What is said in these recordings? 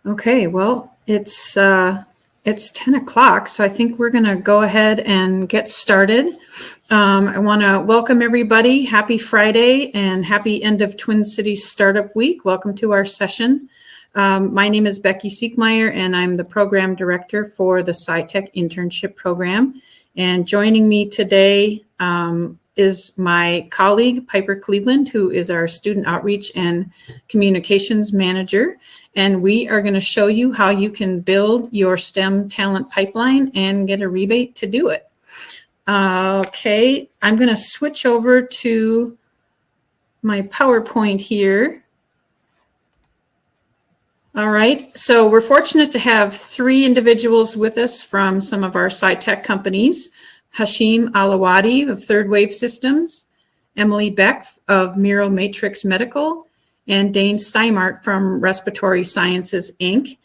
Okay, well, it's 10 o'clock, so I think we're going to go ahead and get started. I want to welcome everybody. Happy Friday and happy end of Twin Cities Startup Week. Welcome to our session. My name is Becky Siekmeyer, and I'm the program director for the SciTech internship program. And joining me today is my colleague, Piper Cleveland, who is our student outreach and communications manager. And we are going to show you how you can build your STEM talent pipeline and get a rebate to do it. Okay, I'm going to switch over to my PowerPoint here. All right, so we're fortunate to have three individuals with us from some of our SciTech companies: Hashim Lawati of Third Wave Systems, Emily Beck of Miro Matrix Medical, and Dane Stimart from Respiratory Sciences, Inc.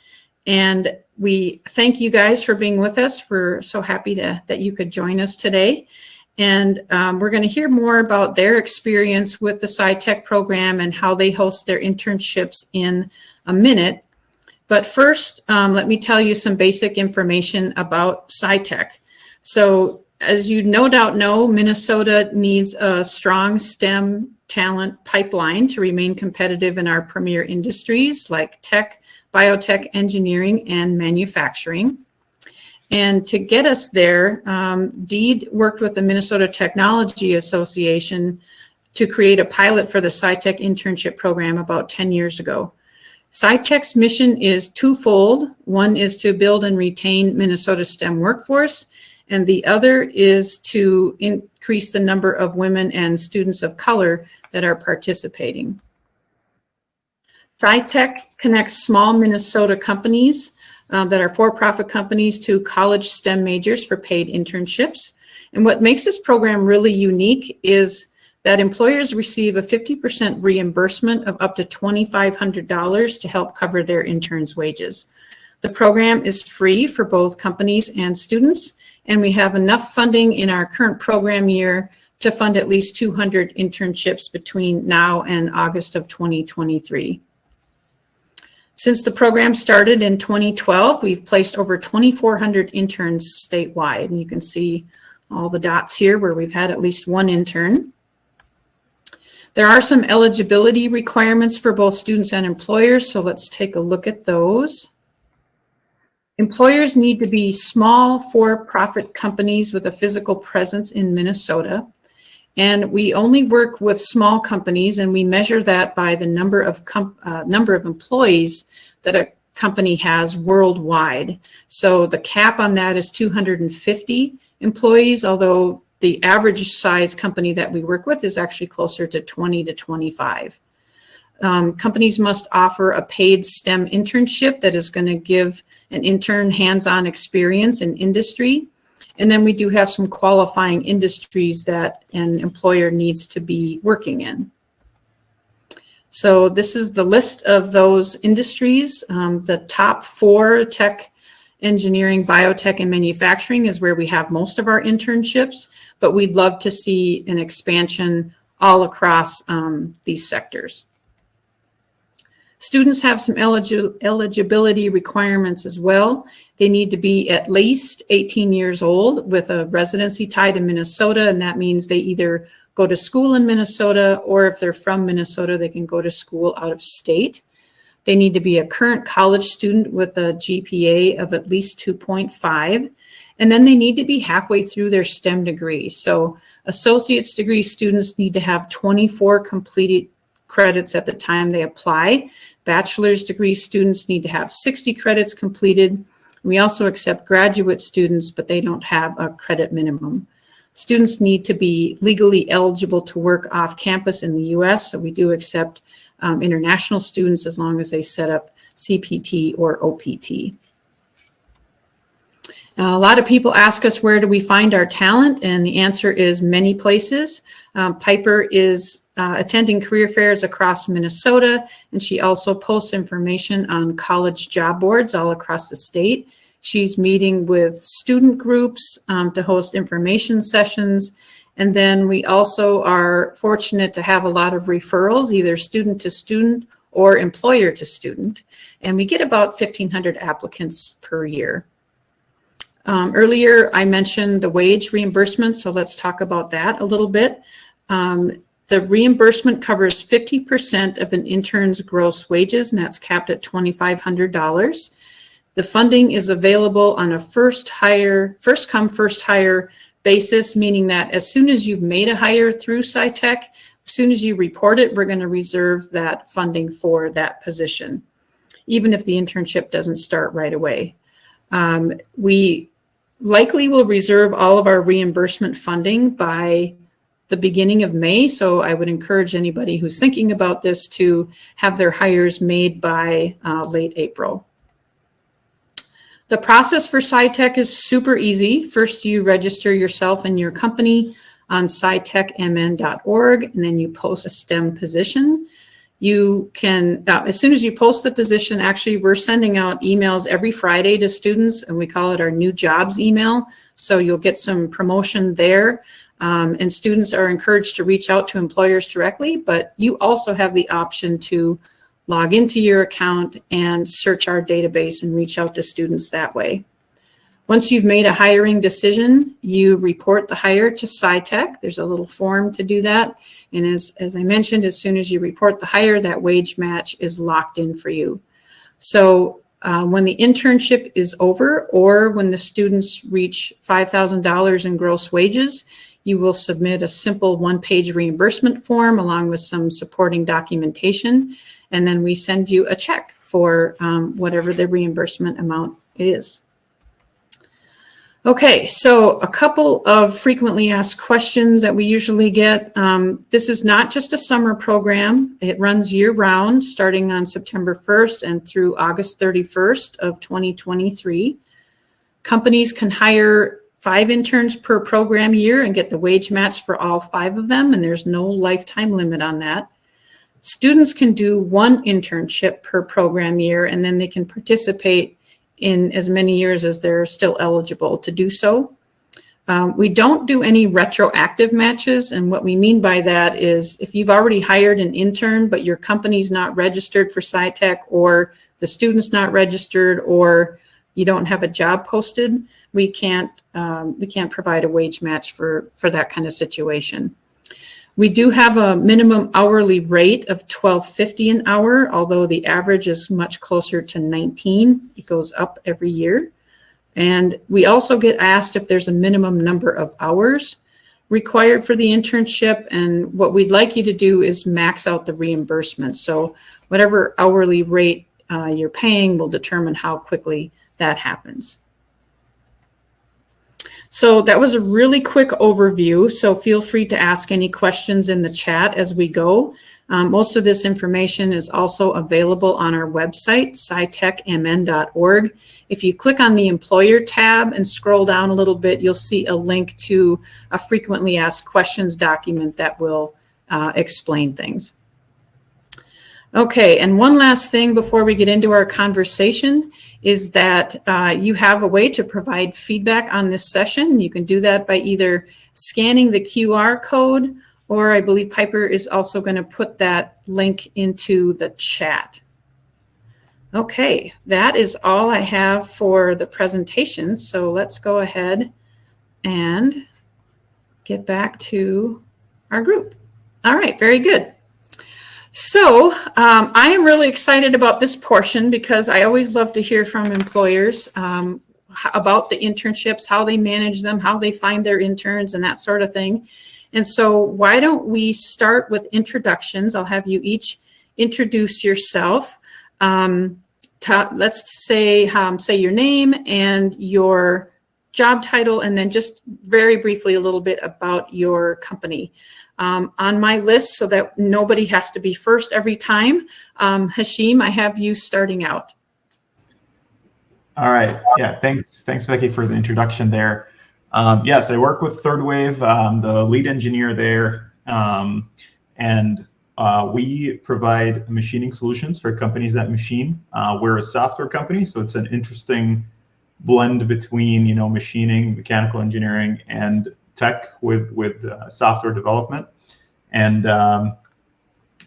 And we thank you guys for being with us. We're so happy that you could join us today. And we're going to hear more about their experience with the SciTech program and how they host their internships in a minute. But first, let me tell you some basic information about SciTech. So as you no doubt know, Minnesota needs a strong STEM talent pipeline to remain competitive in our premier industries like tech, biotech, engineering, and manufacturing. And to get us there, Deed worked with the Minnesota Technology Association to create a pilot for the SciTech internship program about 10 years ago. SciTech's mission is twofold. One is to build and retain Minnesota's STEM workforce, and the other is to increase the number of women and students of color that are participating. SciTech connects small Minnesota companies that are for-profit companies to college STEM majors for paid internships. And what makes this program really unique is that employers receive a 50% reimbursement of up to $2,500 to help cover their interns' wages. The program is free for both companies and students, and we have enough funding in our current program year to fund at least 200 internships between now and August of 2023. Since the program started in 2012, we've placed over 2,400 interns statewide, and you can see all the dots here where we've had at least one intern. There are some eligibility requirements for both students and employers, so let's take a look at those. Employers need to be small for-profit companies with a physical presence in Minnesota. And we only work with small companies, and we measure that by the number of employees that a company has worldwide. So the cap on that is 250 employees, although the average size company that we work with is actually closer to 20 to 25. Companies must offer a paid STEM internship that is going to give an intern hands-on experience in industry. And then we do have some qualifying industries that an employer needs to be working in. So this is the list of those industries. The top 4, tech, engineering, biotech, and manufacturing, is where we have most of our internships, but we'd love to see an expansion all across these sectors. Students have some eligibility requirements as well. They need to be at least 18 years old with a residency tied to Minnesota, and that means they either go to school in Minnesota, or if they're from Minnesota, they can go to school out of state. They need to be a current college student with a GPA of at least 2.5, and then they need to be halfway through their STEM degree. So associate's degree students need to have 24 completed credits at the time they apply. Bachelor's degree students need to have 60 credits completed. We also accept graduate students, but they don't have a credit minimum. Students need to be legally eligible to work off campus in the US, so we do accept international students as long as they set up CPT or OPT. A lot of people ask us, where do we find our talent? And the answer is many places. Piper is attending career fairs across Minnesota, and she also posts information on college job boards all across the state. She's meeting with student groups to host information sessions. And then we also are fortunate to have a lot of referrals, either student to student or employer to student. And we get about 1,500 applicants per year. Earlier, I mentioned the wage reimbursement, so let's talk about that a little bit. The reimbursement covers 50% of an intern's gross wages, and that's capped at $2,500. The funding is available on a first come, first hire basis, meaning that as soon as you've made a hire through SciTech, as soon as you report it, we're going to reserve that funding for that position, even if the internship doesn't start right away. We likely will reserve all of our reimbursement funding by the beginning of May. So I would encourage anybody who's thinking about this to have their hires made by late April. The process for SciTech is super easy. First, you register yourself and your company on scitechmn.org, and then you post a STEM position. You can, as soon as you post the position, actually, we're sending out emails every Friday to students, and we call it our new jobs email. So you'll get some promotion there. And students are encouraged to reach out to employers directly, but you also have the option to log into your account and search our database and reach out to students that way. Once you've made a hiring decision, you report the hire to SciTech. There's a little form to do that. And as I mentioned, as soon as you report the hire, that wage match is locked in for you. So when the internship is over, or when the students reach $5,000 in gross wages, you will submit a simple one-page reimbursement form along with some supporting documentation. And then we send you a check for whatever the reimbursement amount is. Okay, so a couple of frequently asked questions that we usually get. This is not just a summer program. It runs year-round, starting on September 1st and through August 31st of 2023. Companies can hire 5 interns per program year and get the wage match for all 5 of them, and there's no lifetime limit on that. Students can do 1 internship per program year, and then they can participate in as many years as they're still eligible to do so. We don't do any retroactive matches, and what we mean by that is if you've already hired an intern, but your company's not registered for SciTech, or the student's not registered, or you don't have a job posted, we can't provide a wage match for that kind of situation. We do have a minimum hourly rate of $12.50 an hour, although the average is much closer to $19. It goes up every year. And we also get asked if there's a minimum number of hours required for the internship. And what we'd like you to do is max out the reimbursement. So whatever hourly rate you're paying will determine how quickly that happens. So that was a really quick overview. So feel free to ask any questions in the chat as we go. Most of this information is also available on our website, scitechmn.org. If you click on the employer tab and scroll down a little bit, you'll see a link to a frequently asked questions document that will explain things. Okay, and one last thing before we get into our conversation is that you have a way to provide feedback on this session. You can do that by either scanning the QR code, or I believe Piper is also going to put that link into the chat. Okay, that is all I have for the presentation. So let's go ahead and get back to our group. All right, very good. So I am really excited about this portion because I always love to hear from employers about the internships, how they manage them, how they find their interns, and that sort of thing. And so why don't we start with introductions? I'll have you each introduce yourself. Let's say your name and your job title, and then just very briefly a little bit about your company. On my list, so that nobody has to be first every time. Hashim, I have you starting out. All right. Yeah, thanks, Becky, for the introduction there. Yes, I work with Third Wave. I'm the lead engineer there, and we provide machining solutions for companies that machine. We're a software company, so it's an interesting blend between machining, mechanical engineering, and tech with software development. And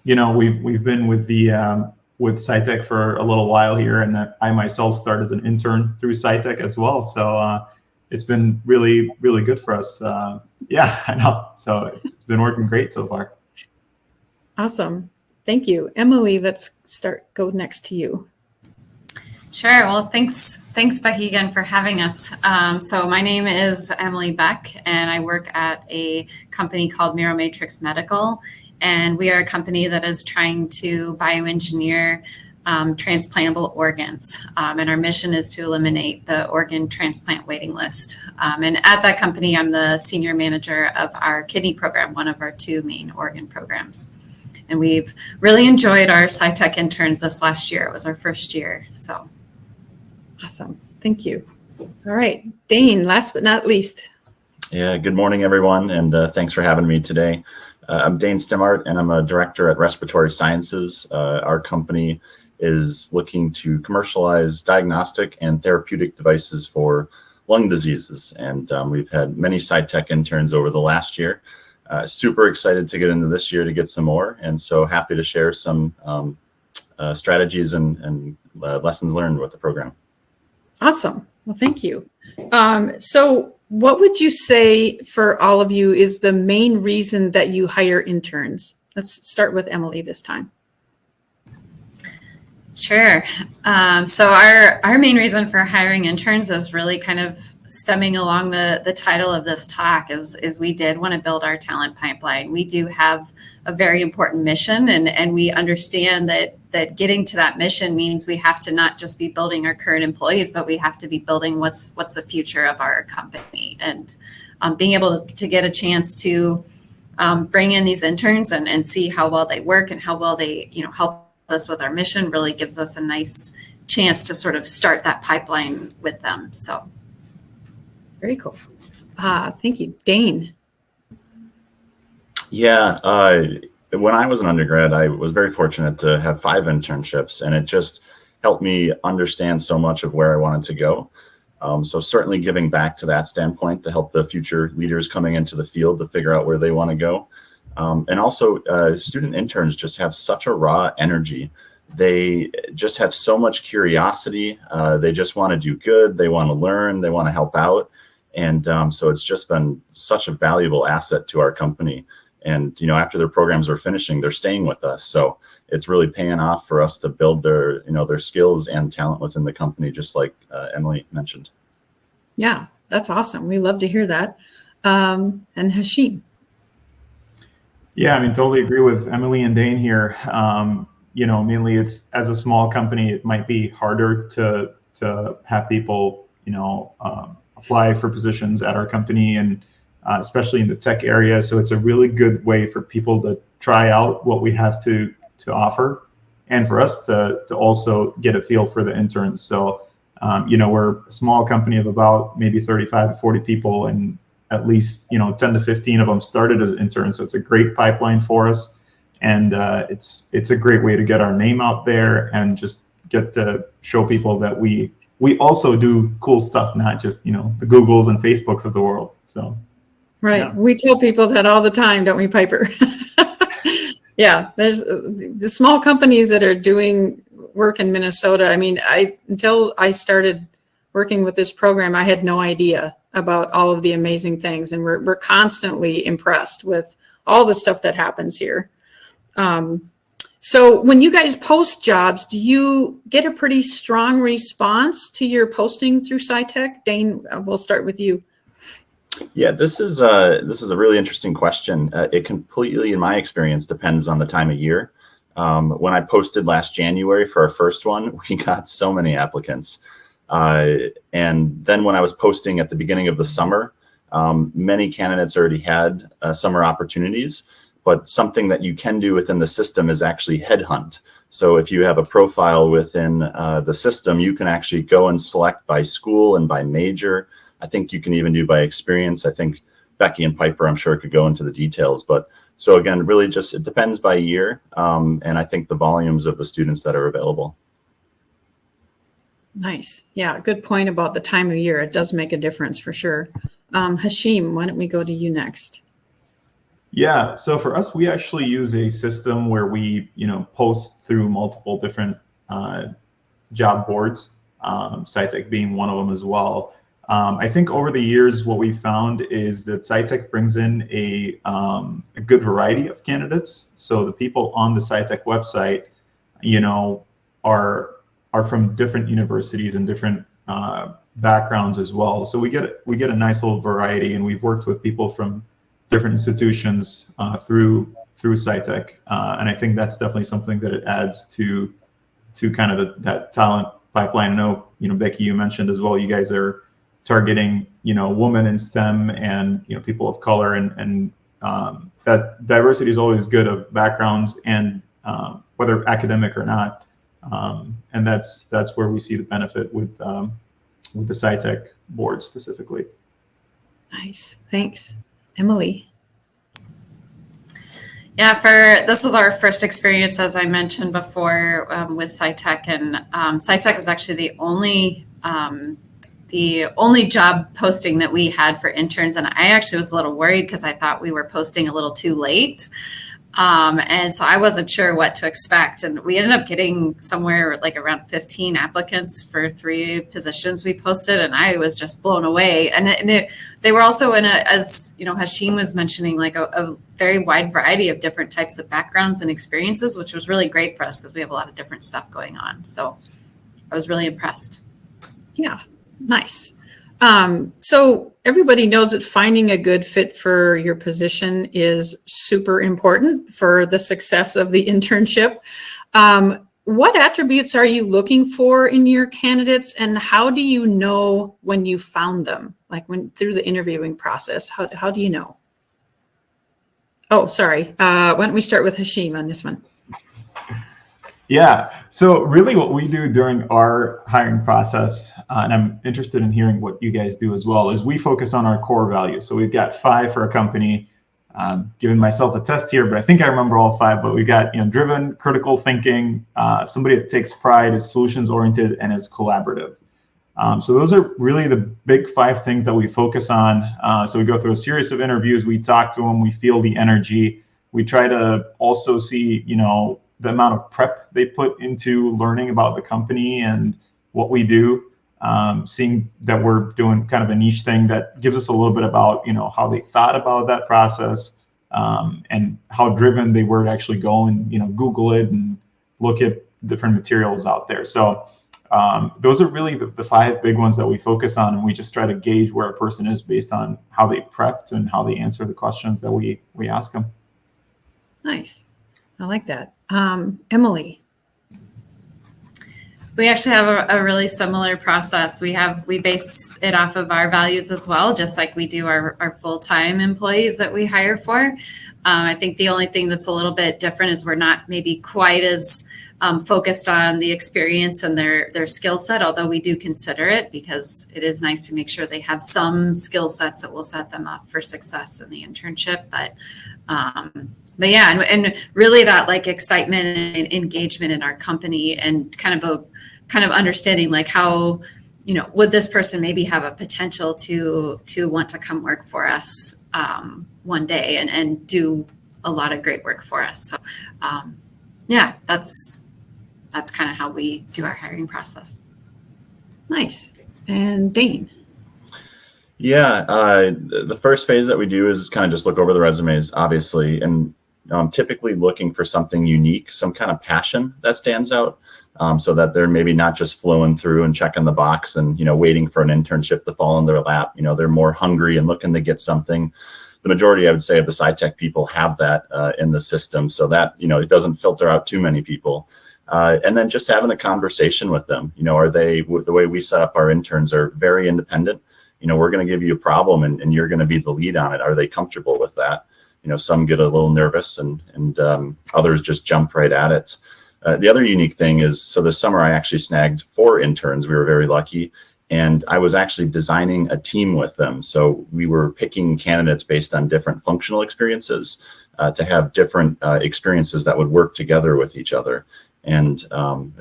we've been with the with SciTech for a little while here, and that I myself started as an intern through SciTech as well. So it's been really, really good for us. Yeah, I know. So it's been working great so far. Awesome. Thank you. Emily, let's go next to you. Sure. Well, thanks, Becky, again for having us. So my name is Emily Beck, and I work at a company called Matrix Medical, and we are a company that is trying to bioengineer transplantable organs. And our mission is to eliminate the organ transplant waiting list. And at that company, I'm the senior manager of our kidney program, one of our 2 main organ programs. And we've really enjoyed our SciTech interns this last year. It was our first year. So awesome. Thank you. All right, Dane, last but not least. Yeah, good morning, everyone, and thanks for having me today. I'm Dane Stimart, and I'm a director at Respiratory Sciences. Our company is looking to commercialize diagnostic and therapeutic devices for lung diseases, and we've had many SciTech interns over the last year. Super excited to get into this year to get some more, and so happy to share some strategies and lessons learned with the program. Awesome. Well, thank you. So what would you say for all of you is the main reason that you hire interns? Let's start with Emily this time. Sure. So our main reason for hiring interns is really kind of stemming along the title of this talk is we did want to build our talent pipeline. We do have a very important mission, and we understand that getting to that mission means we have to not just be building our current employees, but we have to be building what's the future of our company. And being able to get a chance to bring in these interns and see how well they work and how well they help us with our mission really gives us a nice chance to sort of start that pipeline with them. So very cool. Thank you. Dane. Yeah, when I was an undergrad, I was very fortunate to have 5 internships, and it just helped me understand so much of where I wanted to go. So certainly giving back to that standpoint to help the future leaders coming into the field to figure out where they want to go. And also student interns just have such a raw energy. They just have so much curiosity. They just want to do good. They want to learn. They want to help out. And so it's just been such a valuable asset to our company. And, after their programs are finishing, they're staying with us. So it's really paying off for us to build their skills and talent within the company, just like Emily mentioned. Yeah, that's awesome. We love to hear that. And Hashim. Yeah, I mean, totally agree with Emily and Dane here. Mainly it's as a small company, it might be harder to have people, apply for positions at our company, and especially in the tech area. So it's a really good way for people to try out what we have to offer, and for us to also get a feel for the interns. So, we're a small company of about maybe 35 to 40 people, and at least 10 to 15 of them started as interns. So it's a great pipeline for us, and it's a great way to get our name out there and just get to show people that we also do cool stuff, not just the Googles and Facebooks of the world. So right, yeah. We tell people that all the time, don't we, Piper? Yeah, there's the small companies that are doing work in Minnesota. I mean, until I started working with this program, I had no idea about all of the amazing things, and we're constantly impressed with all the stuff that happens here. So when you guys post jobs, do you get a pretty strong response to your posting through SciTech? Dane, we'll start with you. Yeah, this is a really interesting question. It completely, in my experience, depends on the time of year. When I posted last January for our first one, we got so many applicants. And then when I was posting at the beginning of the summer, many candidates already had summer opportunities. But something that you can do within the system is actually headhunt. So if you have a profile within the system, you can actually go and select by school and by major. I think you can even do by experience. I think Becky and Piper, I'm sure, could go into the details. But so again, really just it depends by year. And I think the volumes of the students that are available. Nice. Yeah, good point about the time of year. It does make a difference for sure. Hashim, why don't we go to you next? Yeah, so for us, we actually use a system where we, post through multiple different job boards, SciTech being one of them as well. I think over the years, what we found is that SciTech brings in a good variety of candidates. So the people on the SciTech website, are from different universities and different backgrounds as well. So we get a nice little variety, and we've worked with people from different institutions through SciTech, and I think that's definitely something that it adds to kind of that talent pipeline. I know, Becky, you mentioned as well, you guys are targeting, women in STEM and, people of color, and that diversity is always good of backgrounds and whether academic or not. And that's where we see the benefit with the SciTech board specifically. Nice, thanks. Emily. Yeah, this was our first experience, as I mentioned before, with SciTech, and SciTech was actually the only job posting that we had for interns, and I actually was a little worried because I thought we were posting a little too late. And so I wasn't sure what to expect. And we ended up getting somewhere like around 15 applicants for 3 positions we posted. And I was just blown away. And they were also as Hashim was mentioning, like a very wide variety of different types of backgrounds and experiences, which was really great for us because we have a lot of different stuff going on. So I was really impressed. Yeah, nice. So everybody knows that finding a good fit for your position is super important for the success of the internship. What attributes are you looking for in your candidates, and how do you know when you found them? Like through the interviewing process, how do you know? Oh, sorry. Why don't we start with Hashim on this one? Yeah, so really what we do during our hiring process, and I'm interested in hearing what you guys do as well, is we focus on our core values. So we've got 5 for a company. Giving myself a test here, but I think I remember all 5. But we got driven, critical thinking, somebody that takes pride, is solutions oriented, and is collaborative. So those are really the big 5 things that we focus on. So we go through a series of interviews. We talk to them. We feel the energy. We try to also see the amount of prep they put into learning about the company and what we do, seeing that we're doing kind of a niche thing that gives us a little bit about, how they thought about that process, and how driven they were to actually go and, Google it and look at different materials out there. So those are really the 5 big ones that we focus on, and we just try to gauge where a person is based on how they prepped and how they answer the questions that we ask them. Nice. I like that. Emily. We actually have a really similar process. We base it off of our values as well, just like we do our full-time employees that we hire for. I think the only thing that's a little bit different is we're not maybe quite as focused on the experience and their skill set, although we do consider it because it is nice to make sure they have some skill sets that will set them up for success in the internship. But yeah, and really that like excitement and engagement in our company, and kind of understanding like how, would this person maybe have a potential to want to come work for us one day and do a lot of great work for us. So yeah, that's kind of how we do our hiring process. Nice. And Dane. Yeah, the first phase that we do is kind of just look over the resumes, obviously, and typically looking for something unique, some kind of passion that stands out, so that they're maybe not just flowing through and checking the box and, waiting for an internship to fall in their lap. They're more hungry and looking to get something. The majority, I would say, of the SciTech people have that in the system, so that, it doesn't filter out too many people. And then just having a conversation with them. Are they, the way we set up our interns are very independent. We're going to give you a problem and you're going to be the lead on it. Are they comfortable with that? Some get a little nervous and others just jump right at it. The other unique thing is, so this summer I actually snagged 4 interns. We were very lucky. And I was actually designing a team with them. So we were picking candidates based on different functional experiences to have different experiences that would work together with each other. And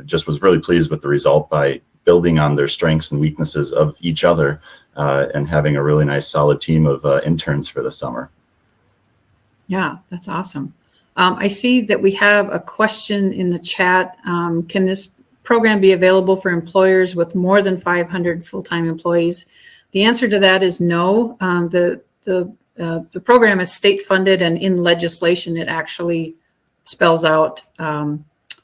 just was really pleased with the result by building on their strengths and weaknesses of each other and having a really nice solid team of interns for the summer. Yeah, that's awesome. I see that we have a question in the chat. Can this program be available for employers with more than 500 full-time employees? The answer to that is no. The program is state funded, and in legislation, it actually spells out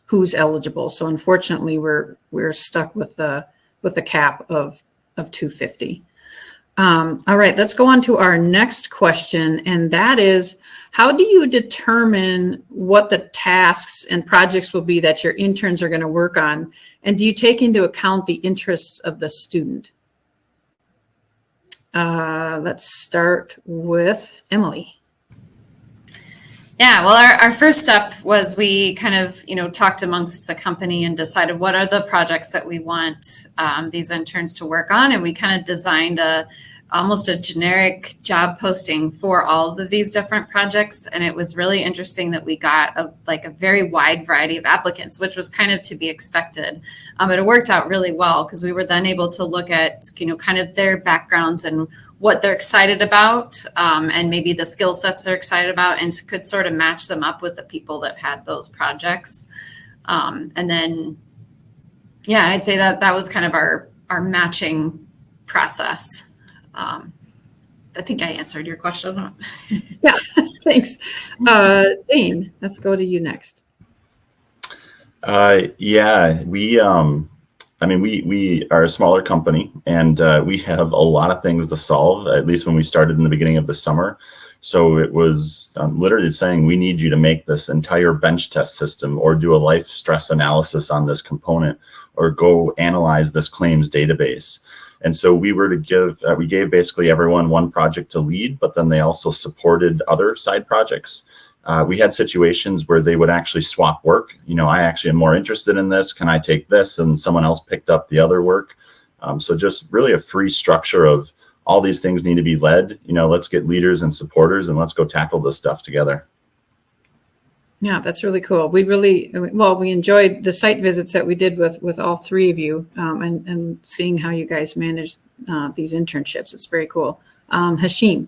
who's eligible. So unfortunately, we're stuck with the cap of 250. All right, let's go on to our next question, and that is, how do you determine what the tasks and projects will be that your interns are going to work on? And do you take into account the interests of the student? Let's start with Emily. Yeah, well, our first step was we kind of, talked amongst the company and decided what are the projects that we want these interns to work on. And we kind of designed almost a generic job posting for all of these different projects. And it was really interesting that we got a very wide variety of applicants, which was kind of to be expected. But it worked out really well because we were then able to look at, kind of their backgrounds and what they're excited about, and maybe the skill sets they're excited about, and could sort of match them up with the people that had those projects. And then, yeah, I'd say that was kind of our matching process. I think I answered your question. Yeah, thanks. Dane, let's go to you next. Yeah, we are a smaller company, and we have a lot of things to solve, at least when we started in the beginning of the summer. So it was literally saying, we need you to make this entire bench test system, or do a life stress analysis on this component, or go analyze this claims database. And so we gave basically everyone one project to lead, but then they also supported other side projects. We had situations where they would actually swap work. I actually am more interested in this. Can I take this? And someone else picked up the other work. So just really a free structure of all these things need to be led. Let's get leaders and supporters, and let's go tackle this stuff together. Yeah, that's really cool. We enjoyed the site visits that we did with all three of you, and seeing how you guys manage these internships. It's very cool. Hashim.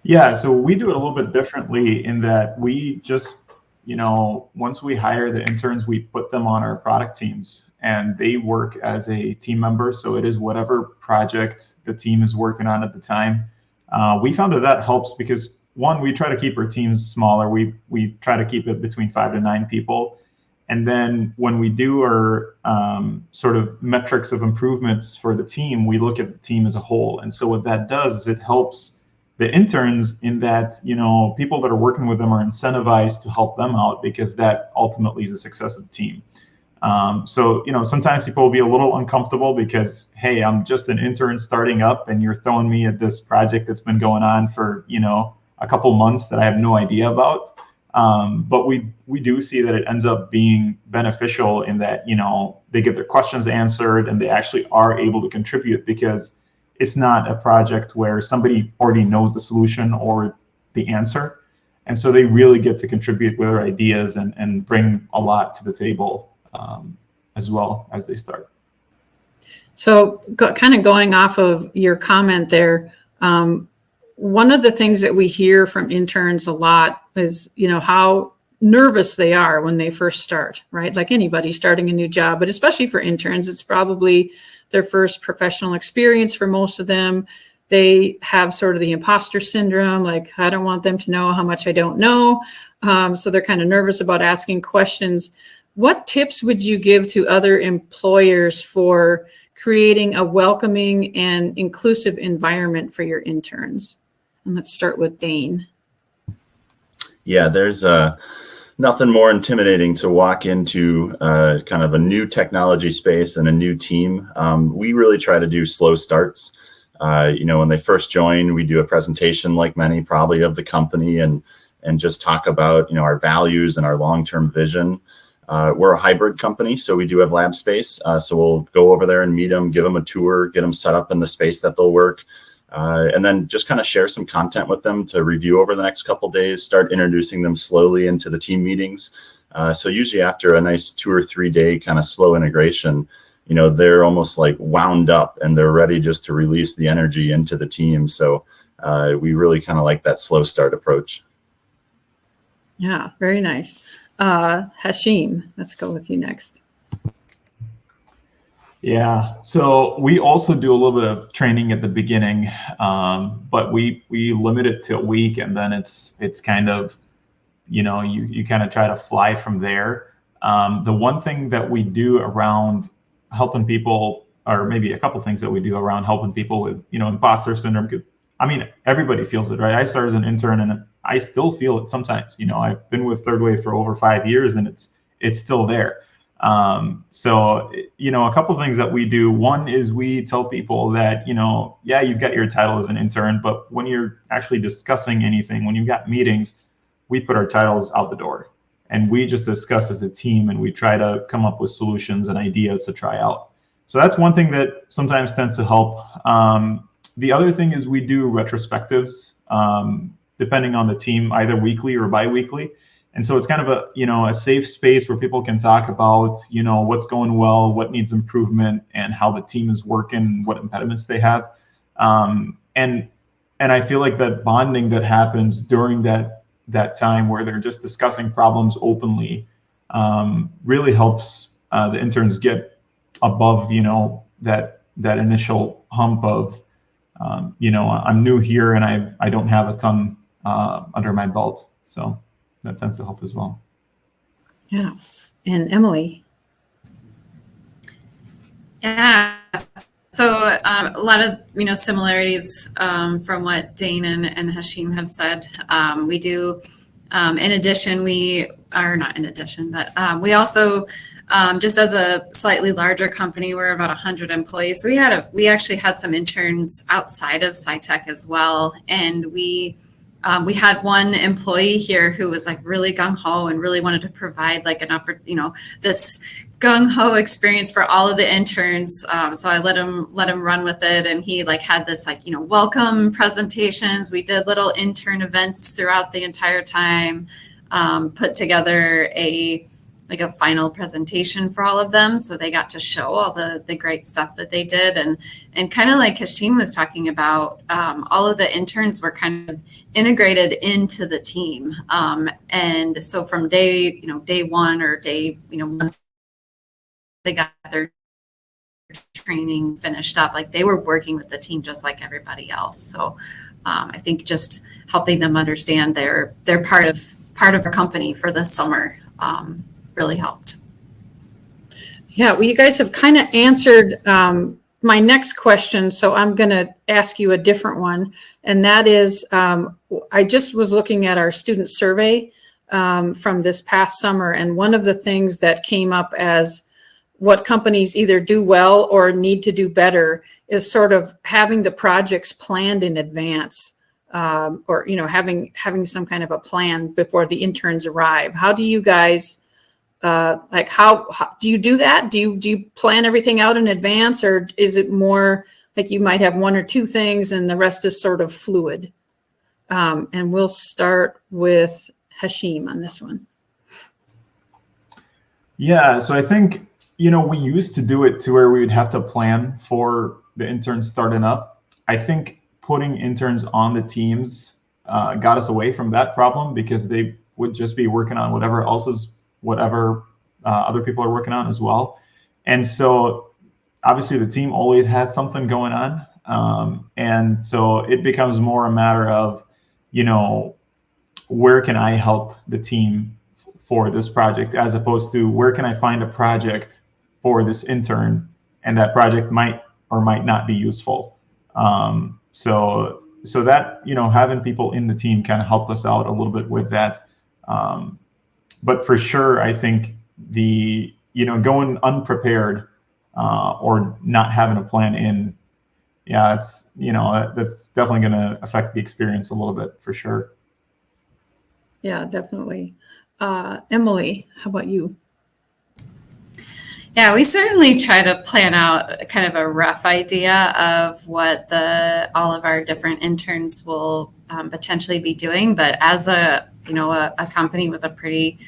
Yeah, so we do it a little bit differently in that we just, once we hire the interns, we put them on our product teams, and they work as a team member. So it is whatever project the team is working on at the time. We found that helps because, one, we try to keep our teams smaller. We try to keep it between 5 to 9 people. And then when we do our sort of metrics of improvements for the team, we look at the team as a whole. And so what that does is it helps the interns in that, people that are working with them are incentivized to help them out, because that ultimately is the success of the team. So sometimes people will be a little uncomfortable because, hey, I'm just an intern starting up, and you're throwing me at this project that's been going on for, a couple months that I have no idea about. But we do see that it ends up being beneficial in that, they get their questions answered and they actually are able to contribute, because it's not a project where somebody already knows the solution or the answer. And so they really get to contribute with their ideas and bring a lot to the table as well as they start. So kind of going off of your comment there, one of the things that we hear from interns a lot is, how nervous they are when they first start, right? Like anybody starting a new job, but especially for interns, it's probably their first professional experience for most of them. They have sort of the imposter syndrome, like, I don't want them to know how much I don't know. So they're kind of nervous about asking questions. What tips would you give to other employers for creating a welcoming and inclusive environment for your interns? And let's start with Dane. Yeah, there's nothing more intimidating to walk into kind of a new technology space and a new team. We really try to do slow starts. When they first join, we do a presentation, like many probably, of the company, and just talk about our values and our long-term vision. We're a hybrid company, so we do have lab space. So we'll go over there and meet them, give them a tour, get them set up in the space that they'll work. And then just kind of share some content with them to review over the next couple of days, start introducing them slowly into the team meetings. So usually after a nice 2 or 3 day kind of slow integration, they're almost like wound up and they're ready just to release the energy into the team. So we really kind of like that slow start approach. Yeah, very nice. Hashim, let's go with you next. Yeah, so we also do a little bit of training at the beginning, but we limit it to a week, and then it's kind of, you kind of try to fly from there. The one thing that we do around helping people, or maybe a couple things that we do around helping people with, imposter syndrome. I mean, everybody feels it, right? I started as an intern, and I still feel it sometimes. I've been with Third Wave for over 5 years, and it's still there. So, a couple of things that we do. One is we tell people that, yeah, you've got your title as an intern, but when you're actually discussing anything, when you've got meetings, we put our titles out the door, and we just discuss as a team, and we try to come up with solutions and ideas to try out. So that's one thing that sometimes tends to help. The other thing is we do retrospectives, depending on the team, either weekly or bi-weekly. And so it's kind of a safe space where people can talk about, what's going well, what needs improvement, and how the team is working, what impediments they have. And I feel like that bonding that happens during that time where they're just discussing problems openly really helps the interns get above, that initial hump of, I'm new here and I don't have a ton under my belt. So that tends to help as well. Yeah. And Emily. Yeah. So a lot of, similarities from what Dane and Hashim have said. We do, in addition, we also, just as a slightly larger company, we're about 100 employees. So we actually had some interns outside of SciTech as well. And we had one employee here who was like really gung-ho and really wanted to provide like this gung-ho experience for all of the interns. So I let him run with it. And he had this welcome presentations. We did little intern events throughout the entire time, put together a final presentation for all of them. So they got to show all the great stuff that they did. And kind of like Hashim was talking about, all of the interns were kind of integrated into the team. And so from day one or day, once they got their training finished up, they were working with the team just like everybody else. So I think just helping them understand they're part of our company for the summer really helped. Yeah, well, you guys have kind of answered my next question, so I'm going to ask you a different one, and that is, I just was looking at our student survey from this past summer, and one of the things that came up as what companies either do well or need to do better is sort of having the projects planned in advance, or having some kind of a plan before the interns arrive. How do you guys how do you do that? Do you plan everything out in advance, or is it more like you might have one or two things and the rest is sort of fluid? And we'll start with Hashim on this one. Yeah, so I think, we used to do it to where we would have to plan for the interns starting up. I think putting interns on the teams got us away from that problem, because they would just be working on whatever other people are working on as well. And so obviously the team always has something going on. And so it becomes more a matter of, where can I help the team for this project, as opposed to where can I find a project for this intern, and that project might or might not be useful. So that, having people in the team kind of helped us out a little bit with that. But for sure, I think going unprepared or not having a plan in, that's definitely going to affect the experience a little bit, for sure. Yeah, definitely. Emily, how about you? Yeah, we certainly try to plan out kind of a rough idea of what all of our different interns will potentially be doing. But as a company with a pretty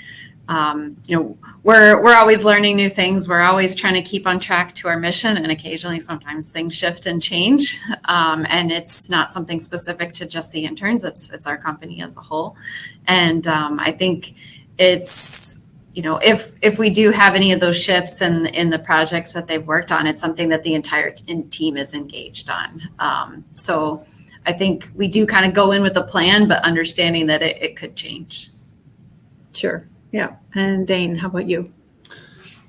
we're always learning new things. We're always trying to keep on track to our mission, and occasionally sometimes things shift and change. And it's not something specific to just the interns. It's our company as a whole. And I think it's, if we do have any of those shifts in the projects that they've worked on, it's something that the entire team is engaged on. So I think we do kind of go in with a plan, but understanding that it could change. Sure. Yeah. And Dane, how about you?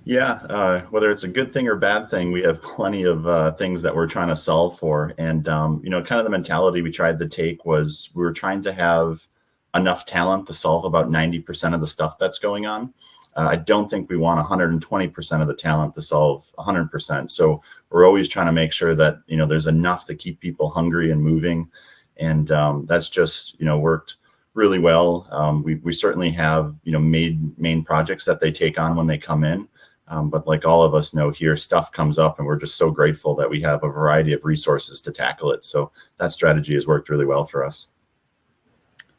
Yeah, whether it's a good thing or bad thing, we have plenty of things that we're trying to solve for. And, kind of the mentality we tried to take was we were trying to have enough talent to solve about 90% of the stuff that's going on. I don't think we want 120% of the talent to solve 100%. So we're always trying to make sure that, there's enough to keep people hungry and moving. And that's just, worked really well. We certainly have, main projects that they take on when they come in. But like all of us know here, stuff comes up and we're just so grateful that we have a variety of resources to tackle it. So that strategy has worked really well for us.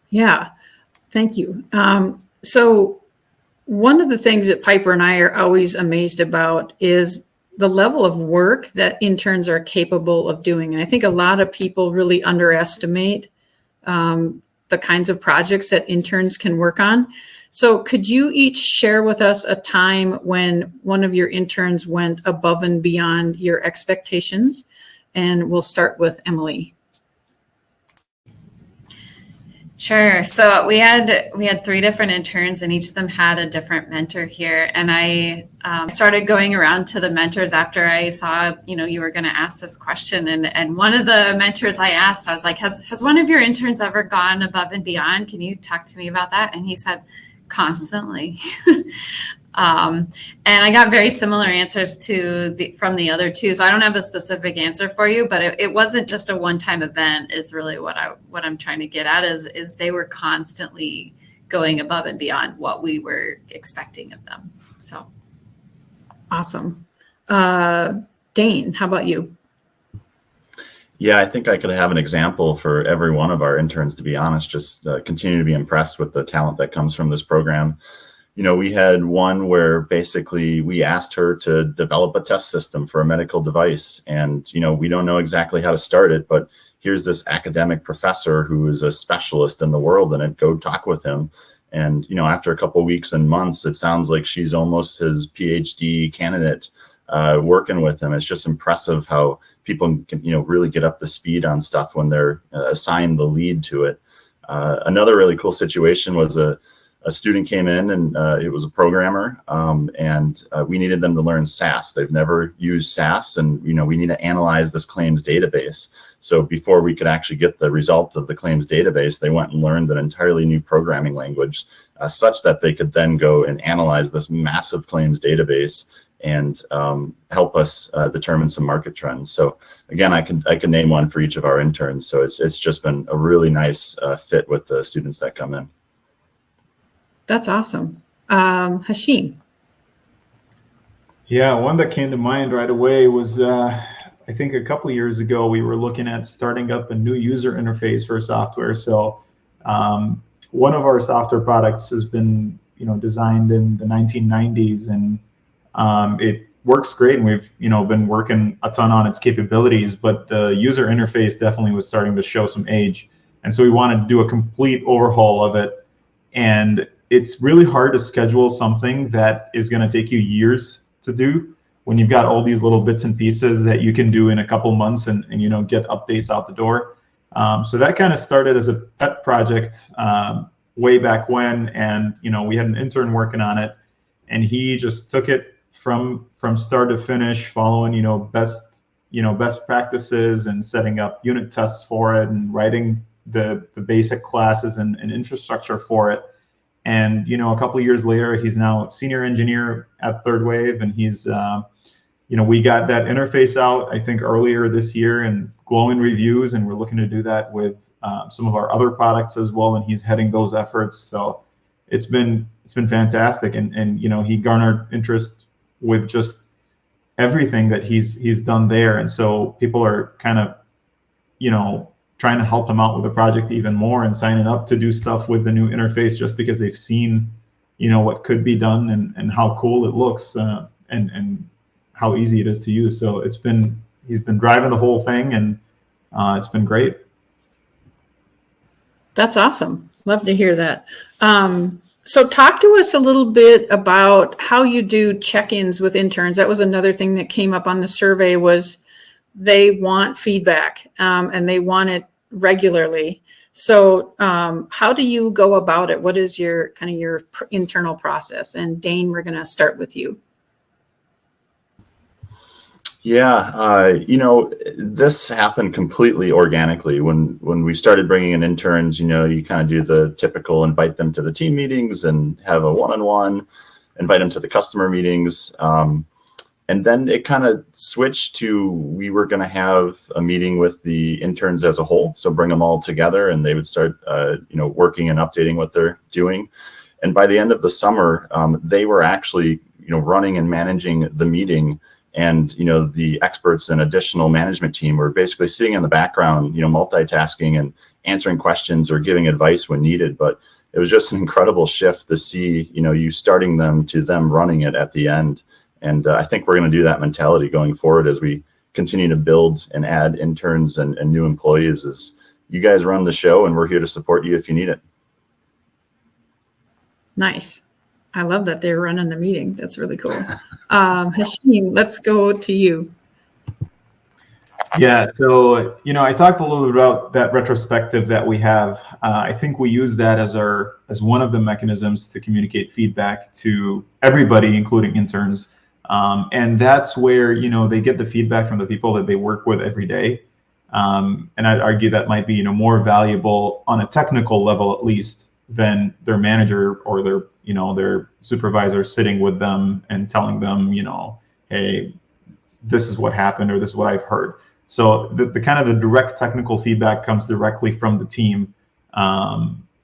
Yeah, thank you. So one of the things that Piper and I are always amazed about is the level of work that interns are capable of doing. And I think a lot of people really underestimate the kinds of projects that interns can work on. So could you each share with us a time when one of your interns went above and beyond your expectations? And we'll start with Emily. Sure. So we had 3 different interns, and each of them had a different mentor here. And I started going around to the mentors after I saw, you were going to ask this question. And one of the mentors I asked, I was like, has one of your interns ever gone above and beyond? Can you talk to me about that? And he said, constantly. And I got very similar answers from the other 2. So I don't have a specific answer for you, but it wasn't just a one-time event is really what I'm trying to get at is they were constantly going above and beyond what we were expecting of them. So. Awesome. Dane, how about you? Yeah, I think I could have an example for every one of our interns, to be honest. Just continue to be impressed with the talent that comes from this program. We had one where basically we asked her to develop a test system for a medical device. And, we don't know exactly how to start it, but here's this academic professor who is a specialist in the world in it. Go talk with him. And, after a couple of weeks and months, it sounds like she's almost his PhD candidate working with him. It's just impressive how people can, really get up to speed on stuff when they're assigned the lead to it. Another really cool situation was a student came in and it was a programmer and we needed them to learn SAS. They've never used SAS, and we need to analyze this claims database. So before we could actually get the result of the claims database, they went and learned an entirely new programming language such that they could then go and analyze this massive claims database and help us determine some market trends. So again, I can name one for each of our interns. So it's just been a really nice fit with the students that come in. That's awesome. Hashim. Yeah, one that came to mind right away was, I think a couple of years ago, we were looking at starting up a new user interface for software. So one of our software products has been, designed in the 1990s, and it works great. And we've, been working a ton on its capabilities, but the user interface definitely was starting to show some age. And so we wanted to do a complete overhaul of it. And it's really hard to schedule something that is going to take you years to do when you've got all these little bits and pieces that you can do in a couple months and get updates out the door. So that kind of started as a pet project way back when, and we had an intern working on it, and he just took it from start to finish, following best practices and setting up unit tests for it and writing the basic classes and infrastructure for it. And a couple of years later, he's now senior engineer at Third Wave, and he's we got that interface out I think earlier this year and glowing reviews, and we're looking to do that with some of our other products as well, and he's heading those efforts. So it's been fantastic, and he garnered interest with just everything that he's done there, and so people are kind of trying to help him out with the project even more and signing up to do stuff with the new interface just because they've seen what could be done and how cool it looks, and how easy it is to use. So he's been driving the whole thing, and it's been great. That's awesome. Love to hear that. So talk to us a little bit about how you do check-ins with interns. That was another thing that came up on the survey, was they want feedback, and they want it regularly. So how do you go about it? What is your internal process? And Dane, we're going to start with you. Yeah, this happened completely organically. When we started bringing in interns, you kind of do the typical invite them to the team meetings and have a one-on-one, invite them to the customer meetings. And then it kind of switched to, we were going to have a meeting with the interns as a whole. So bring them all together, and they would start, working and updating what they're doing. And by the end of the summer, they were actually, running and managing the meeting. And, the experts and additional management team were basically sitting in the background, multitasking and answering questions or giving advice when needed. But it was just an incredible shift to see, you starting them to them running it at the end. And I think we're going to do that mentality going forward as we continue to build and add interns and new employees. Is you guys run the show, and we're here to support you if you need it. Nice. I love that they're running the meeting. That's really cool. Hashim, let's go to you. Yeah, so I talked a little bit about that retrospective that we have. I think we use that as one of the mechanisms to communicate feedback to everybody, including interns. And that's where they get the feedback from the people that they work with every day. And I'd argue that might be more valuable on a technical level, at least, than their manager or their supervisor sitting with them and telling them, hey, this is what happened, or this is what I've heard. So the kind of the direct technical feedback comes directly from the team,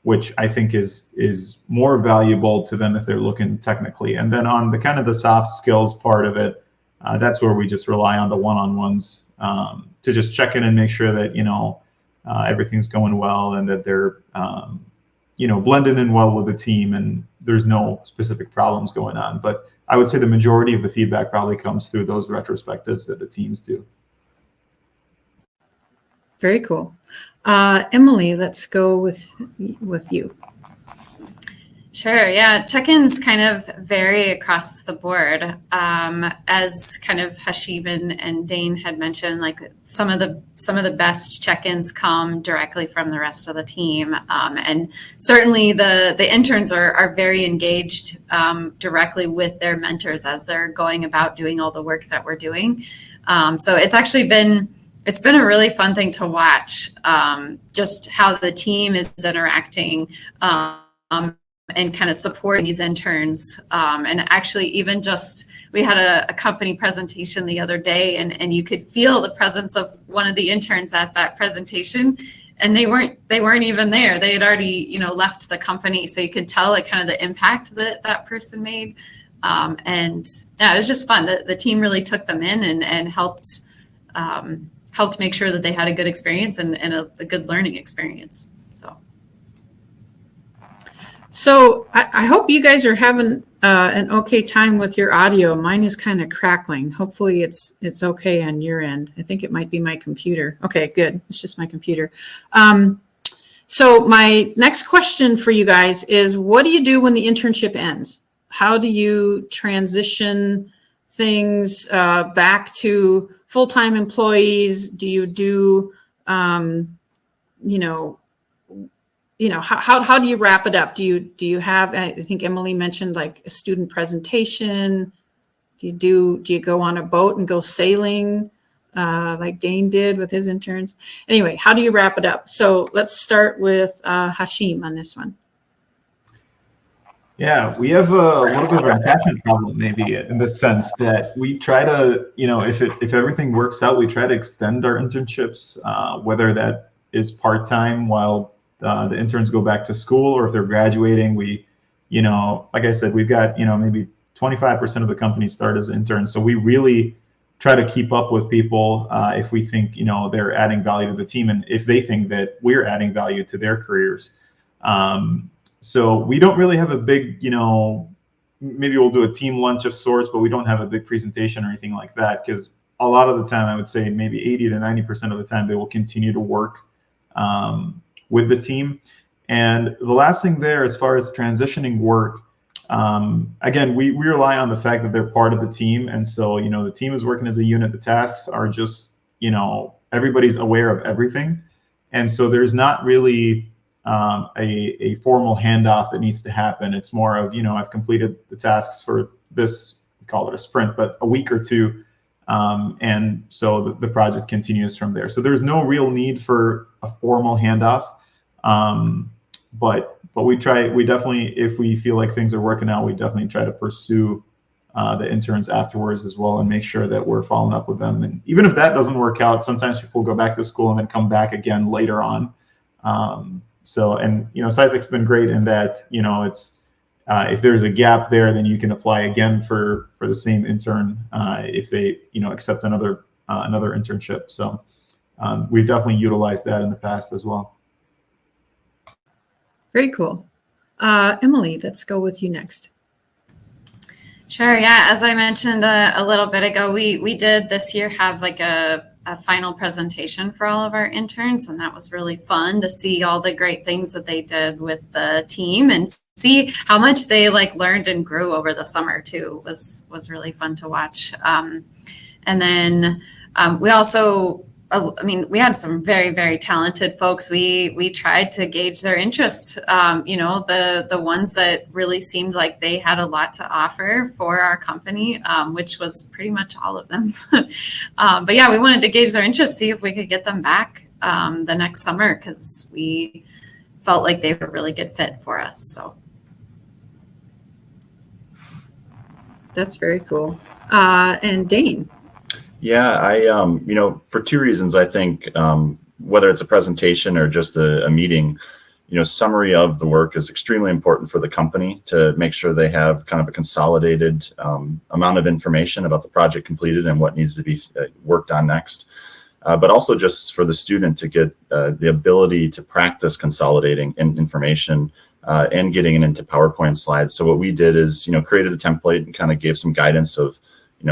which I think is more valuable to them if they're looking technically. And then on the kind of the soft skills part of it, that's where we just rely on the one-on-ones to just check in and make sure that everything's going well, and that they're blended in well with the team, and there's no specific problems going on. But I would say the majority of the feedback probably comes through those retrospectives that the teams do. Very cool. Emily, let's go with you. Sure. Yeah. Check-ins kind of vary across the board. As kind of Hashim and Dane had mentioned, like some of the best check-ins come directly from the rest of the team. And certainly the interns are very engaged directly with their mentors as they're going about doing all the work that we're doing. So it's actually been a really fun thing to watch, just how the team is interacting and kind of supporting these interns. And actually, even just, we had a company presentation the other day, and you could feel the presence of one of the interns at that presentation, and they weren't even there. They had already, left the company. So you could tell like kind of the impact that person made. And yeah, it was just fun. The team really took them in and helped make sure that they had a good experience and a good learning experience. So I hope you guys are having an okay time with your audio. Mine is kind of crackling. Hopefully it's okay on your end. I think it might be my computer. Okay, good. It's just my computer. So my next question for you guys is, what do you do when the internship ends? How do you transition things back to full-time employees? Do you do, how do you wrap it up? Do you have, I think Emily mentioned like a student presentation. Do you go on a boat and go sailing like Dane did with his interns? Anyway, how do you wrap it up? So let's start with Hashim on this one. Yeah, we have a little bit of an attachment problem, maybe, in the sense that we try to, if everything works out, we try to extend our internships, whether that is part-time while the interns go back to school, or if they're graduating. We, like I said, we've got, maybe 25% of the companies start as interns. So we really try to keep up with people if we think, they're adding value to the team, and if they think that we're adding value to their careers. So we don't really have a big, maybe we'll do a team lunch of sorts, but we don't have a big presentation or anything like that, because a lot of the time, I would say maybe 80 to 90% of the time, they will continue to work with the team. And the last thing there, as far as transitioning work, again, we rely on the fact that they're part of the team. And so, the team is working as a unit. The tasks are just, everybody's aware of everything. And so there's not really a formal handoff that needs to happen. It's more of, I've completed the tasks for this, we call it a sprint, but a week or two. And so the project continues from there. So there's no real need for a formal handoff. But we definitely, if we feel like things are working out, we definitely try to pursue the interns afterwards as well and make sure that we're following up with them. And even if that doesn't work out, sometimes people go back to school and then come back again later on. SciTech's been great in that, it's if there's a gap there, then you can apply again for the same intern if they, accept another internship. So we've definitely utilized that in the past as well. Very cool. Emily, let's go with you next. Sure. Yeah. As I mentioned a little bit ago, we did this year have like a final presentation for all of our interns, and that was really fun to see all the great things that they did with the team and see how much they learned and grew over the summer too. Was really fun to watch. And then we also, we had some very, very talented folks. We tried to gauge their interest. The ones that really seemed like they had a lot to offer for our company, which was pretty much all of them. But yeah, we wanted to gauge their interest, see if we could get them back the next summer, because we felt like they were a really good fit for us. So that's very cool. And Dane. Yeah, I, for two reasons, I think, whether it's a presentation or just a meeting, summary of the work is extremely important for the company to make sure they have kind of a consolidated amount of information about the project completed and what needs to be worked on next. But also just for the student to get the ability to practice consolidating information and getting it into PowerPoint slides. So what we did is, created a template and kind of gave some guidance of,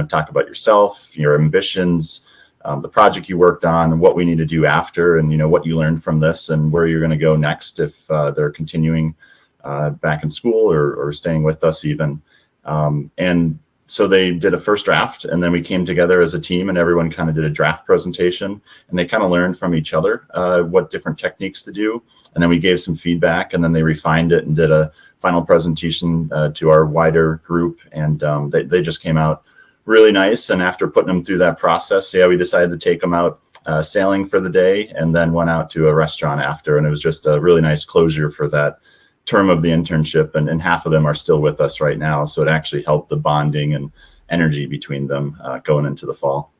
talk about yourself, your ambitions, the project you worked on, what we need to do after, and, what you learned from this and where you're going to go next if they're continuing back in school or staying with us even. And so they did a first draft, and then we came together as a team and everyone kind of did a draft presentation, and they kind of learned from each other what different techniques to do. And then we gave some feedback, and then they refined it and did a final presentation to our wider group. And they just came out really nice. And after putting them through that process, we decided to take them out sailing for the day, and then went out to a restaurant after. And it was just a really nice closure for that term of the internship. And half of them are still with us right now. So it actually helped the bonding and energy between them going into the fall.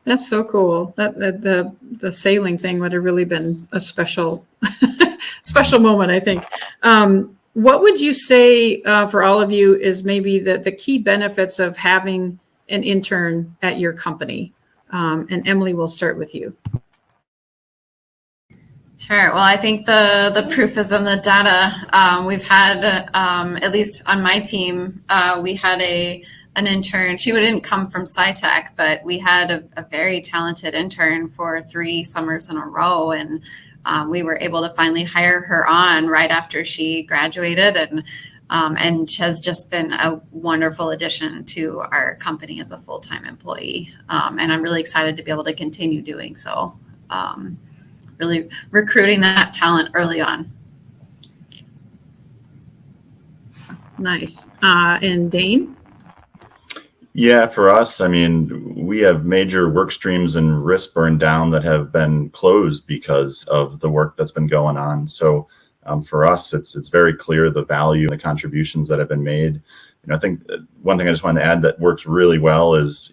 That's so cool. That the sailing thing would have really been a special moment, I think. What would you say for all of you is maybe the key benefits of having an intern at your company? And Emily, we'll start with you. Sure. Well, I think the proof is in the data. We've had, at least on my team, we had an intern. She didn't come from SciTech, but we had a very talented intern for 3 summers in a row. And we were able to finally hire her on right after she graduated, and she has just been a wonderful addition to our company as a full-time employee. And I'm really excited to be able to continue doing so. Really recruiting that talent early on. Nice. And Dane? Yeah, for us, we have major work streams and risk burn down that have been closed because of the work that's been going on. So for us, it's very clear the value and the contributions that have been made. I think one thing I just wanted to add that works really well is,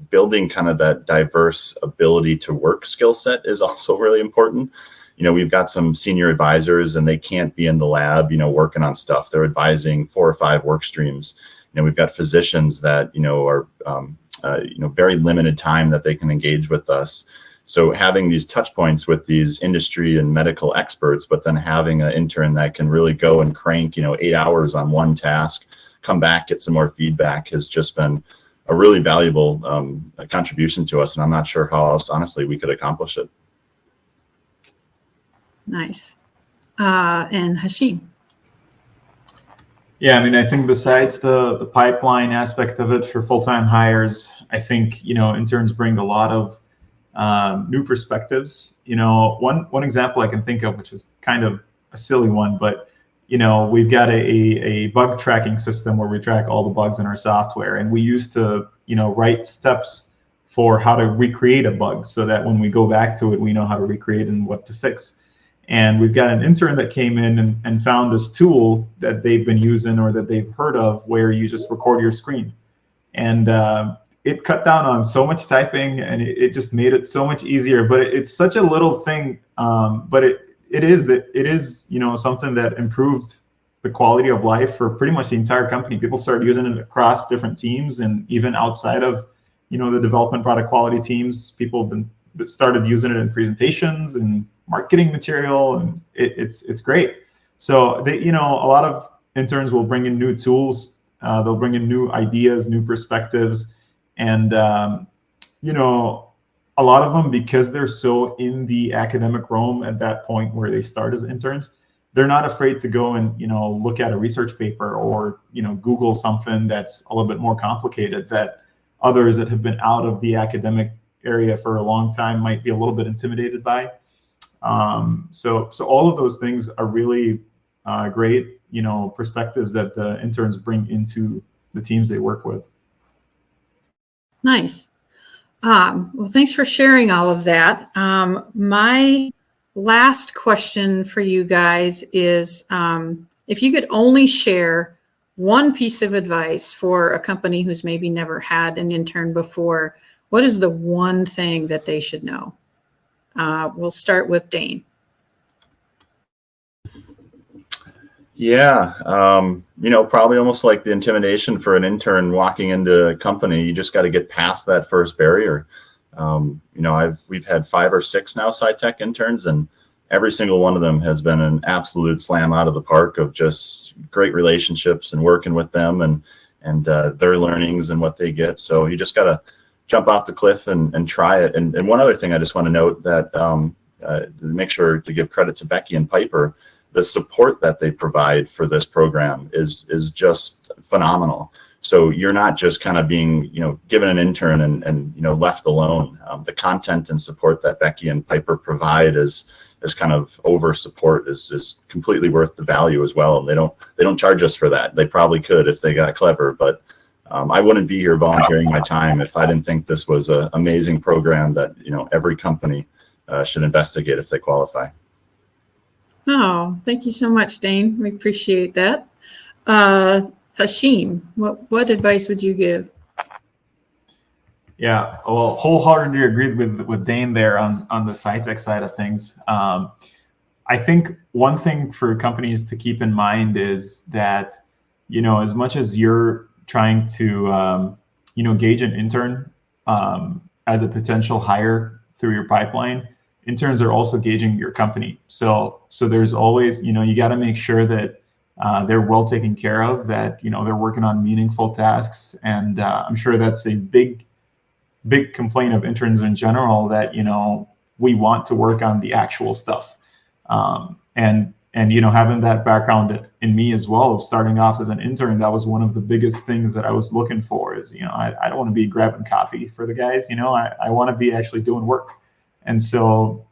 building kind of that diverse ability to work skill set is also really important. We've got some senior advisors, and they can't be in the lab, working on stuff. They're advising 4 or 5 work streams. We've got physicians that, are, very limited time that they can engage with us. So having these touch points with these industry and medical experts, but then having an intern that can really go and crank, 8 hours on one task, come back, get some more feedback, has just been a really valuable contribution to us. And I'm not sure how else, honestly, we could accomplish it. Nice. And Hashim. Yeah, I mean, I think besides the pipeline aspect of it for full-time hires, I think, interns bring a lot of new perspectives. One example I can think of, which is kind of a silly one, but we've got a bug tracking system where we track all the bugs in our software, and we used to write steps for how to recreate a bug so that when we go back to it, we know how to recreate and what to fix. And we've got an intern that came in and found this tool that they've been using or that they've heard of, where you just record your screen. And it cut down on so much typing, and it just made it so much easier. But it's such a little thing, but it is something that improved the quality of life for pretty much the entire company. People started using it across different teams, and even outside of the development product quality teams, people have been started using it in presentations and marketing material, and it's great. So they, a lot of interns will bring in new tools, they'll bring in new ideas, new perspectives, and a lot of them, because they're so in the academic realm at that point where they start as interns, they're not afraid to go and look at a research paper or Google something that's a little bit more complicated that others that have been out of the academic area for a long time might be a little bit intimidated by. So all of those things are really great, perspectives that the interns bring into the teams they work with. Nice. Well, thanks for sharing all of that. My last question for you guys is, if you could only share one piece of advice for a company who's maybe never had an intern before, what is the one thing that they should know? We'll start with Dane. Yeah, probably almost like the intimidation for an intern walking into a company. You just got to get past that first barrier. We've had 5 or 6 now SciTech interns, and every single one of them has been an absolute slam out of the park of just great relationships and working with them and their learnings and what they get. So you just got to jump off the cliff and try it. And one other thing I just want to note that make sure to give credit to Becky and Piper. The support that they provide for this program is just phenomenal. So you're not just kind of being, given an intern and left alone. The content and support that Becky and Piper provide is kind of over support is completely worth the value as well. And they don't charge us for that. They probably could if they got clever, but I wouldn't be here volunteering my time if I didn't think this was an amazing program that every company should investigate if they qualify. Oh, thank you so much, Dane. We appreciate that. Hashim, what advice would you give? Yeah, well, wholeheartedly agreed with Dane there on the SciTech side of things. I think one thing for companies to keep in mind is that, as much as you're trying to, gauge an intern as a potential hire through your pipeline, interns are also gauging your company. So there's always, you got to make sure that they're well taken care of, that, they're working on meaningful tasks. And I'm sure that's a big complaint of interns in general, that, we want to work on the actual stuff. And having that background in me as well, of starting off as an intern, that was one of the biggest things that I was looking for is, I don't want to be grabbing coffee for the guys, I want to be actually doing work. And so,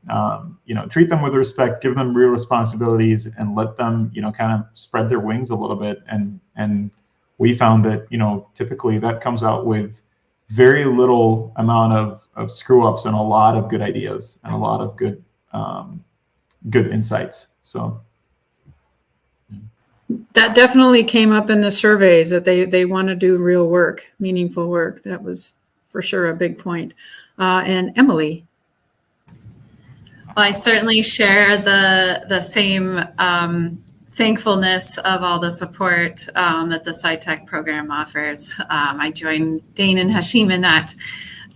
treat them with respect, give them real responsibilities, and let them, kind of spread their wings a little bit. And we found that, typically that comes out with very little amount of screw ups and a lot of good ideas and a lot of good insights. So that definitely came up in the surveys, that they want to do real work, meaningful work. That was for sure a big point. And Emily. Well, I certainly share the same thankfulness of all the support that the SciTech program offers. I join Dane and Hashim in that.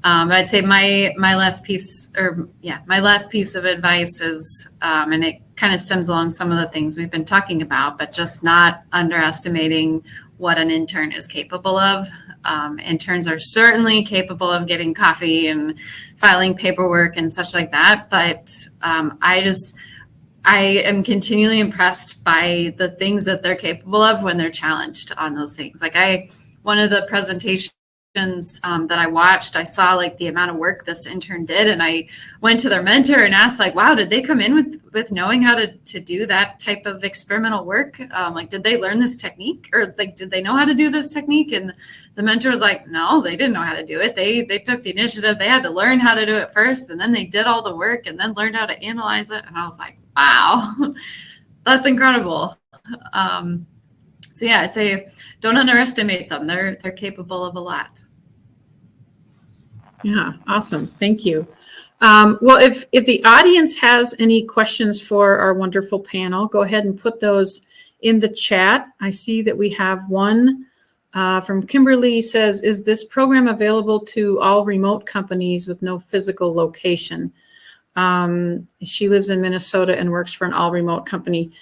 I'd say my last piece of advice is, and it kind of stems along some of the things we've been talking about, but just not underestimating what an intern is capable of. Interns are certainly capable of getting coffee and filing paperwork and such like that, but I am continually impressed by the things that they're capable of when they're challenged on those things. Like one of the presentations that I watched, I saw like the amount of work this intern did, and I went to their mentor and asked, like, wow, did they come in with knowing how to do that type of experimental work? Like, did they learn this technique, or like, did they know how to do this technique? And the mentor was like, no, they didn't know how to do it. They took the initiative. They had to learn how to do it first, and then they did all the work and then learned how to analyze it. And I was like, wow, that's incredible. So yeah, I'd say don't underestimate them. They're capable of a lot. Yeah, awesome. Thank you. Well, if the audience has any questions for our wonderful panel, go ahead and put those in the chat. I see that we have one from Kimberly says, is this program available to all remote companies with no physical location? She lives in Minnesota and works for an all remote company.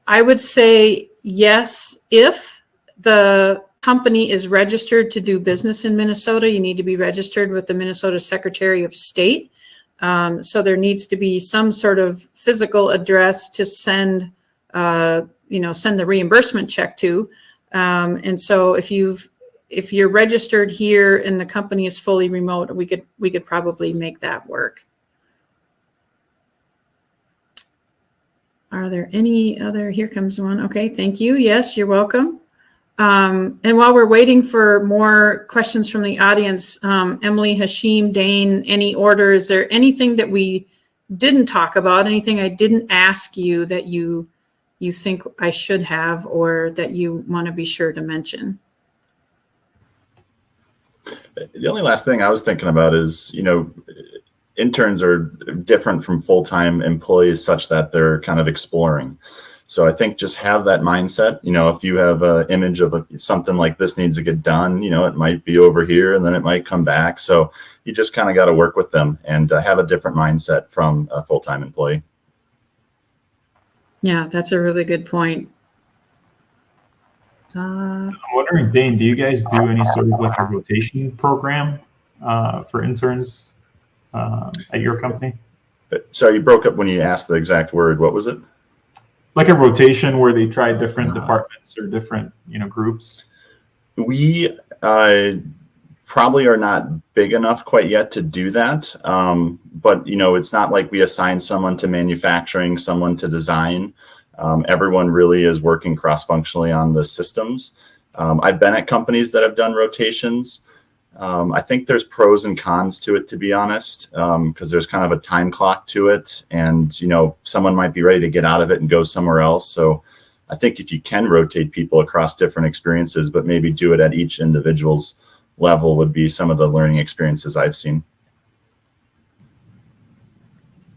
I would say yes, if the company is registered to do business in Minnesota. You need to be registered with the Minnesota Secretary of State. So there needs to be some sort of physical address to send the reimbursement check to. And so if you're registered here and the company is fully remote, we could probably make that work. Are there any other? Here comes one. Okay, thank you. Yes, you're welcome. And while we're waiting for more questions from the audience, Emily, Hashim, Dane, any order, is there anything that we didn't talk about, anything I didn't ask you that you think I should have, or that you want to be sure to mention? The only last thing I was thinking about is, interns are different from full-time employees such that they're kind of exploring. So I think just have that mindset. If you have an image of something like this needs to get done, it might be over here and then it might come back. So you just kind of got to work with them and have a different mindset from a full-time employee. Yeah, that's a really good point. So I'm wondering, Dane, do you guys do any sort of like a rotation program for interns at your company? So you broke up when you asked the exact word. What was it? Like a rotation where they try different departments or different, groups? We probably are not big enough quite yet to do that. But, it's not like we assign someone to manufacturing, someone to design. Everyone really is working cross-functionally on the systems. I've been at companies that have done rotations. I think there's pros and cons to it, to be honest, because there's kind of a time clock to it, and someone might be ready to get out of it and go somewhere else. So I think if you can rotate people across different experiences, but maybe do it at each individual's level, would be some of the learning experiences I've seen.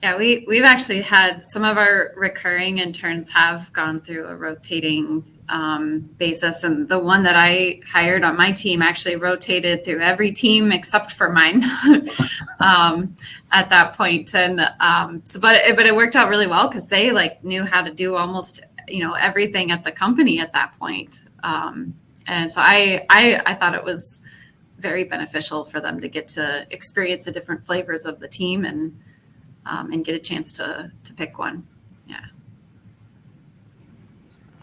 Yeah, we've actually had some of our recurring interns have gone through a rotating basis, and the one that I hired on my team actually rotated through every team except for mine at that point. And but it worked out really well because they knew how to do almost everything at the company at that point. And so I thought it was very beneficial for them to get to experience the different flavors of the team and get a chance to pick one.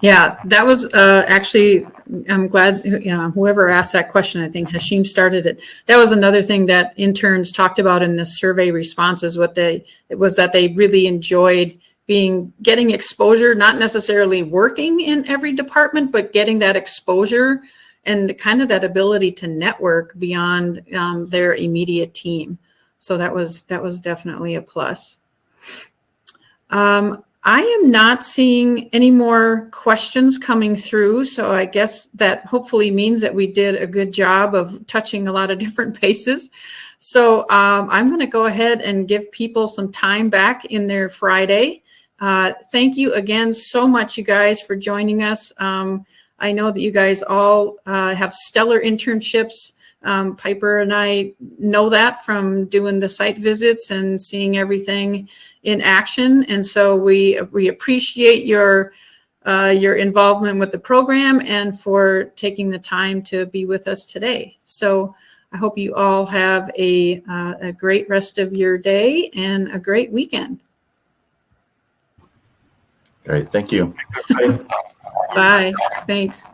Yeah, that was actually, I'm glad whoever asked that question, I think Hashim started it. That was another thing that interns talked about in the survey responses. It was that they really enjoyed getting exposure, not necessarily working in every department, but getting that exposure and kind of that ability to network beyond their immediate team. So that was definitely a plus. I am not seeing any more questions coming through, so I guess that hopefully means that we did a good job of touching a lot of different bases. So I'm going to go ahead and give people some time back in their Friday. Thank you again so much, you guys, for joining us. I know that you guys all have stellar internships. Piper and I know that from doing the site visits and seeing everything in action. And so we appreciate your involvement with the program and for taking the time to be with us today. So I hope you all have a great rest of your day and a great weekend. Great. Thank you. Thanks, everybody. Bye. Thanks.